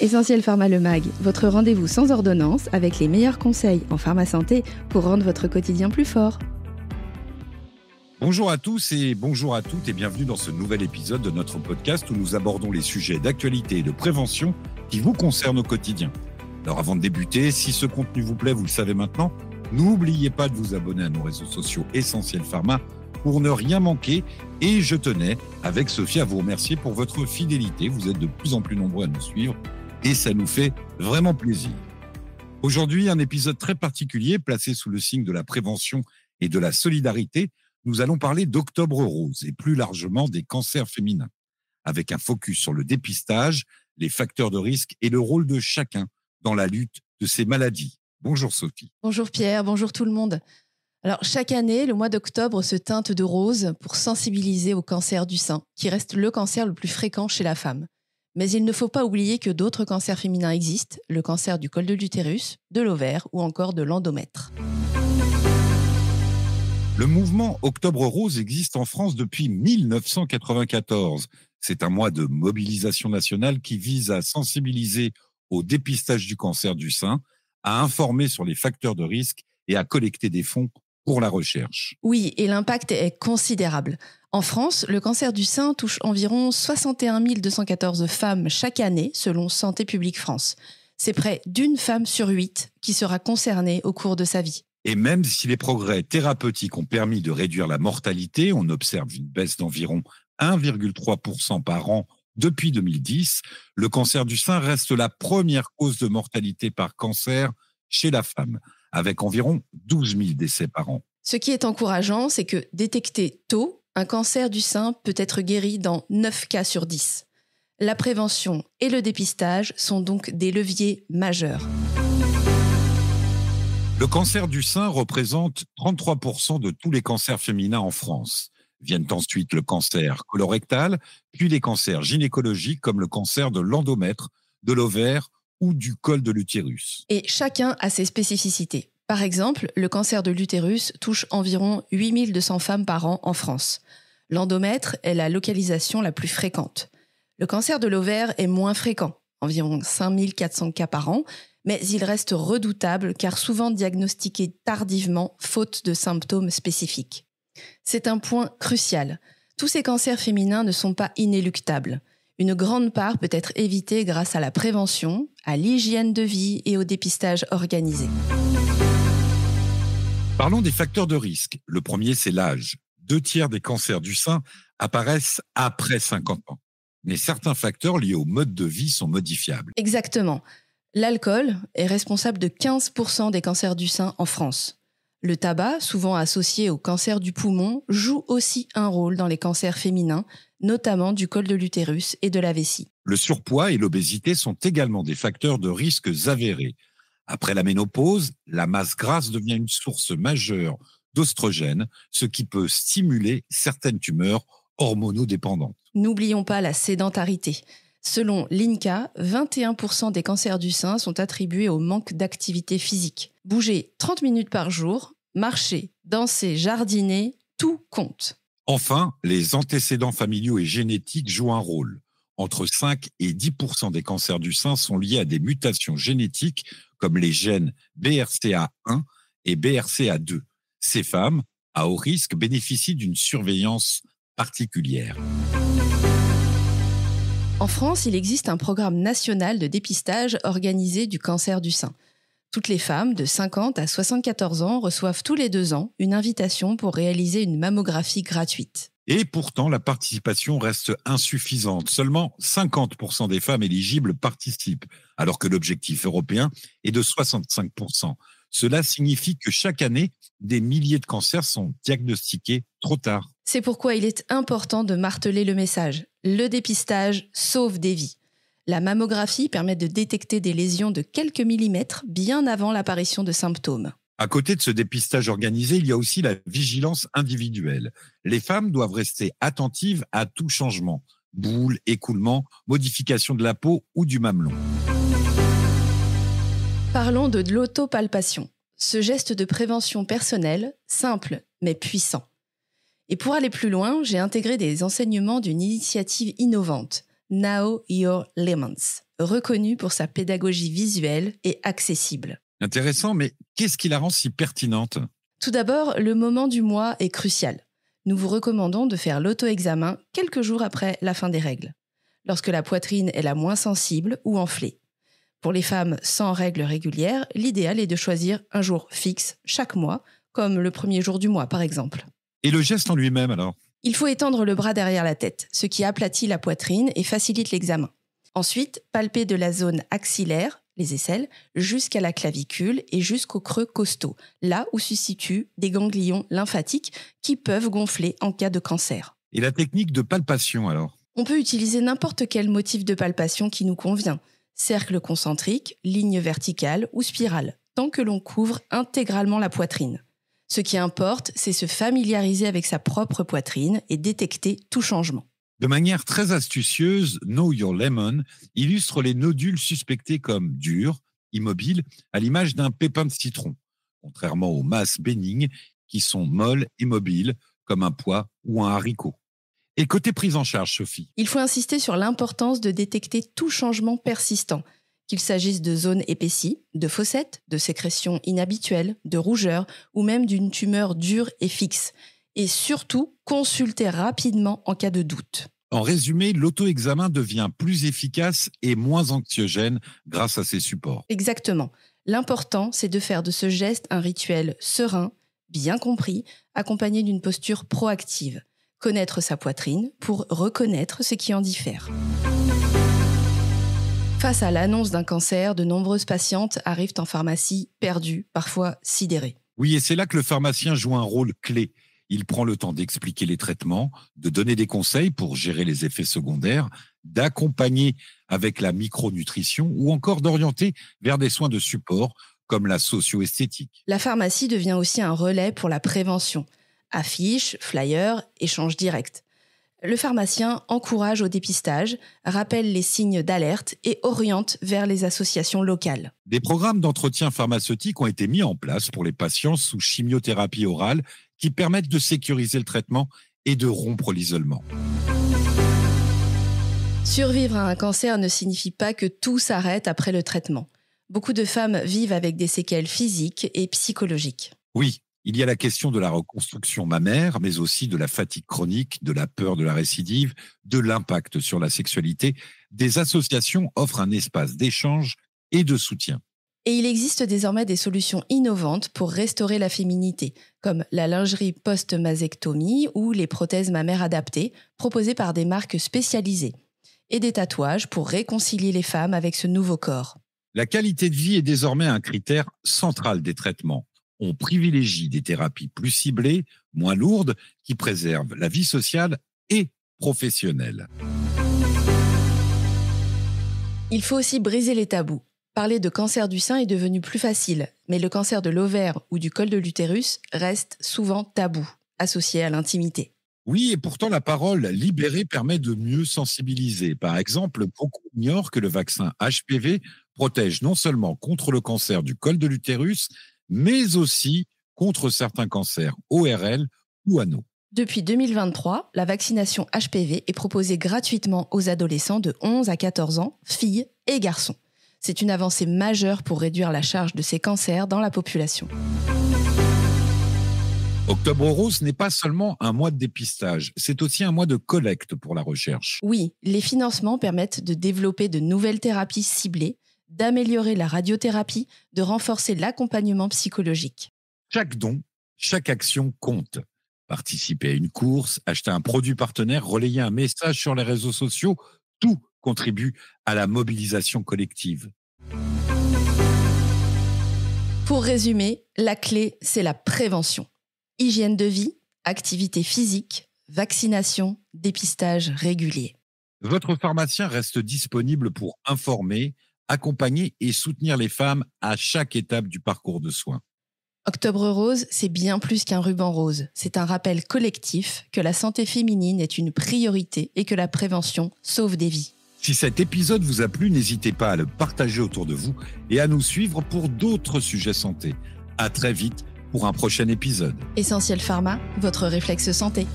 Essentiel Pharma Le Mag, votre rendez-vous sans ordonnance avec les meilleurs conseils en pharma santé pour rendre votre quotidien plus fort. Bonjour à tous et bonjour à toutes et bienvenue dans ce nouvel épisode de notre podcast où nous abordons les sujets d'actualité et de prévention qui vous concernent au quotidien. Alors avant de débuter, si ce contenu vous plaît, vous le savez maintenant, n'oubliez pas de vous abonner à nos réseaux sociaux Essentiel Pharma pour ne rien manquer. Et je tenais, avec Sophie, à vous remercier pour votre fidélité. Vous êtes de plus en plus nombreux à nous suivre et ça nous fait vraiment plaisir. Aujourd'hui, un épisode très particulier placé sous le signe de la prévention et de la solidarité. Nous allons parler d'Octobre Rose et plus largement des cancers féminins, avec un focus sur le dépistage, les facteurs de risque et le rôle de chacun dans la lutte de ces maladies. Bonjour Sophie. Bonjour Pierre, bonjour tout le monde. Alors chaque année, le mois d'octobre se teinte de rose pour sensibiliser au cancer du sein, qui reste le cancer le plus fréquent chez la femme. Mais il ne faut pas oublier que d'autres cancers féminins existent, le cancer du col de l'utérus, de l'ovaire ou encore de l'endomètre. Le mouvement Octobre Rose existe en France depuis 1994. C'est un mois de mobilisation nationale qui vise à sensibiliser au dépistage du cancer du sein, à informer sur les facteurs de risque et à collecter des fonds pour la recherche. Oui, et l'impact est considérable. En France, le cancer du sein touche environ 61 214 femmes chaque année, selon Santé publique France. C'est près d'une femme sur 8 qui sera concernée au cours de sa vie. Et même si les progrès thérapeutiques ont permis de réduire la mortalité, on observe une baisse d'environ 1,3% par an depuis 2010, le cancer du sein reste la première cause de mortalité par cancer chez la femme, avec environ 12 000 décès par an. Ce qui est encourageant, c'est que détecté tôt, un cancer du sein peut être guéri dans 9 cas sur 10. La prévention et le dépistage sont donc des leviers majeurs. Le cancer du sein représente 33% de tous les cancers féminins en France. Viennent ensuite le cancer colorectal, puis les cancers gynécologiques comme le cancer de l'endomètre, de l'ovaire ou du col de l'utérus. Et chacun a ses spécificités. Par exemple, le cancer de l'utérus touche environ 8200 femmes par an en France. L'endomètre est la localisation la plus fréquente. Le cancer de l'ovaire est moins fréquent, environ 5400 cas par an, mais il reste redoutable car souvent diagnostiqué tardivement, faute de symptômes spécifiques. C'est un point crucial. Tous ces cancers féminins ne sont pas inéluctables. Une grande part peut être évitée grâce à la prévention, à l'hygiène de vie et au dépistage organisé. Parlons des facteurs de risque. Le premier, c'est l'âge. 2/3 des cancers du sein apparaissent après 50 ans. Mais certains facteurs liés au mode de vie sont modifiables. Exactement. L'alcool est responsable de 15% des cancers du sein en France. Le tabac, souvent associé au cancer du poumon, joue aussi un rôle dans les cancers féminins, notamment du col de l'utérus et de la vessie. Le surpoids et l'obésité sont également des facteurs de risques avérés. Après la ménopause, la masse grasse devient une source majeure d'oestrogènes, ce qui peut stimuler certaines tumeurs hormonodépendantes. N'oublions pas la sédentarité. Selon l'INCa, 21% des cancers du sein sont attribués au manque d'activité physique. Bouger 30 minutes par jour, marcher, danser, jardiner, tout compte. Enfin, les antécédents familiaux et génétiques jouent un rôle. Entre 5 et 10% des cancers du sein sont liés à des mutations génétiques comme les gènes BRCA1 et BRCA2. Ces femmes, à haut risque, bénéficient d'une surveillance particulière. En France, il existe un programme national de dépistage organisé du cancer du sein. Toutes les femmes de 50 à 74 ans reçoivent tous les 2 ans une invitation pour réaliser une mammographie gratuite. Et pourtant, la participation reste insuffisante. Seulement 50% des femmes éligibles participent, alors que l'objectif européen est de 65%. Cela signifie que chaque année, des milliers de cancers sont diagnostiqués trop tard. C'est pourquoi il est important de marteler le message. Le dépistage sauve des vies. La mammographie permet de détecter des lésions de quelques millimètres bien avant l'apparition de symptômes. À côté de ce dépistage organisé, il y a aussi la vigilance individuelle. Les femmes doivent rester attentives à tout changement. Boules, écoulements, modification de la peau ou du mamelon. Parlons de l'autopalpation. Ce geste de prévention personnelle, simple mais puissant. Et pour aller plus loin, j'ai intégré des enseignements d'une initiative innovante, Know Your Lemons, reconnu pour sa pédagogie visuelle et accessible. Intéressant, mais qu'est-ce qui la rend si pertinente ? Tout d'abord, le moment du mois est crucial. Nous vous recommandons de faire l'auto-examen quelques jours après la fin des règles, lorsque la poitrine est la moins sensible ou enflée. Pour les femmes sans règles régulières, l'idéal est de choisir un jour fixe chaque mois, comme le premier jour du mois par exemple. Et le geste en lui-même alors ? Il faut étendre le bras derrière la tête, ce qui aplatit la poitrine et facilite l'examen. Ensuite, palper de la zone axillaire, les aisselles, jusqu'à la clavicule et jusqu'au creux costaud, là où se situent des ganglions lymphatiques qui peuvent gonfler en cas de cancer. Et la technique de palpation alors ? On peut utiliser n'importe quel motif de palpation qui nous convient. Cercle concentrique, ligne verticale ou spirale, tant que l'on couvre intégralement la poitrine. Ce qui importe, c'est se familiariser avec sa propre poitrine et détecter tout changement. De manière très astucieuse, Know Your Lemon illustre les nodules suspectés comme durs, immobiles, à l'image d'un pépin de citron, contrairement aux masses bénignes qui sont molles et mobiles, comme un pois ou un haricot. Et côté prise en charge, Sophie ? Il faut insister sur l'importance de détecter tout changement persistant, qu'il s'agisse de zones épaissies, de fossettes, de sécrétions inhabituelles, de rougeurs ou même d'une tumeur dure et fixe. Et surtout, consulter rapidement en cas de doute. En résumé, l'auto-examen devient plus efficace et moins anxiogène grâce à ces supports. Exactement. L'important, c'est de faire de ce geste un rituel serein, bien compris, accompagné d'une posture proactive. Connaître sa poitrine pour reconnaître ce qui en diffère. Face à l'annonce d'un cancer, de nombreuses patientes arrivent en pharmacie perdues, parfois sidérées. Oui, et c'est là que le pharmacien joue un rôle clé. Il prend le temps d'expliquer les traitements, de donner des conseils pour gérer les effets secondaires, d'accompagner avec la micronutrition ou encore d'orienter vers des soins de support comme la socio-esthétique. La pharmacie devient aussi un relais pour la prévention. Affiches, flyers, échanges directs. Le pharmacien encourage au dépistage, rappelle les signes d'alerte et oriente vers les associations locales. Des programmes d'entretien pharmaceutique ont été mis en place pour les patients sous chimiothérapie orale qui permettent de sécuriser le traitement et de rompre l'isolement. Survivre à un cancer ne signifie pas que tout s'arrête après le traitement. Beaucoup de femmes vivent avec des séquelles physiques et psychologiques. Oui, il y a la question de la reconstruction mammaire, mais aussi de la fatigue chronique, de la peur de la récidive, de l'impact sur la sexualité. Des associations offrent un espace d'échange et de soutien. Et il existe désormais des solutions innovantes pour restaurer la féminité, comme la lingerie post-mastectomie ou les prothèses mammaires adaptées, proposées par des marques spécialisées, et des tatouages pour réconcilier les femmes avec ce nouveau corps. La qualité de vie est désormais un critère central des traitements. On privilégie des thérapies plus ciblées, moins lourdes, qui préservent la vie sociale et professionnelle. Il faut aussi briser les tabous. Parler de cancer du sein est devenu plus facile, mais le cancer de l'ovaire ou du col de l'utérus reste souvent tabou, associé à l'intimité. Oui, et pourtant la parole libérée permet de mieux sensibiliser. Par exemple, beaucoup ignorent que le vaccin HPV protège non seulement contre le cancer du col de l'utérus, mais aussi contre certains cancers ORL ou anaux. Depuis 2023, la vaccination HPV est proposée gratuitement aux adolescents de 11 à 14 ans, filles et garçons. C'est une avancée majeure pour réduire la charge de ces cancers dans la population. Octobre Rose n'est pas seulement un mois de dépistage, c'est aussi un mois de collecte pour la recherche. Oui, les financements permettent de développer de nouvelles thérapies ciblées, d'améliorer la radiothérapie, de renforcer l'accompagnement psychologique. Chaque don, chaque action compte. Participer à une course, acheter un produit partenaire, relayer un message sur les réseaux sociaux, tout contribue à la mobilisation collective. Pour résumer, la clé, c'est la prévention. Hygiène de vie, activité physique, vaccination, dépistage régulier. Votre pharmacien reste disponible pour informer, accompagner et soutenir les femmes à chaque étape du parcours de soins. Octobre Rose, c'est bien plus qu'un ruban rose. C'est un rappel collectif que la santé féminine est une priorité et que la prévention sauve des vies. Si cet épisode vous a plu, n'hésitez pas à le partager autour de vous et à nous suivre pour d'autres sujets santé. À très vite pour un prochain épisode. Essentiel Pharma, votre réflexe santé.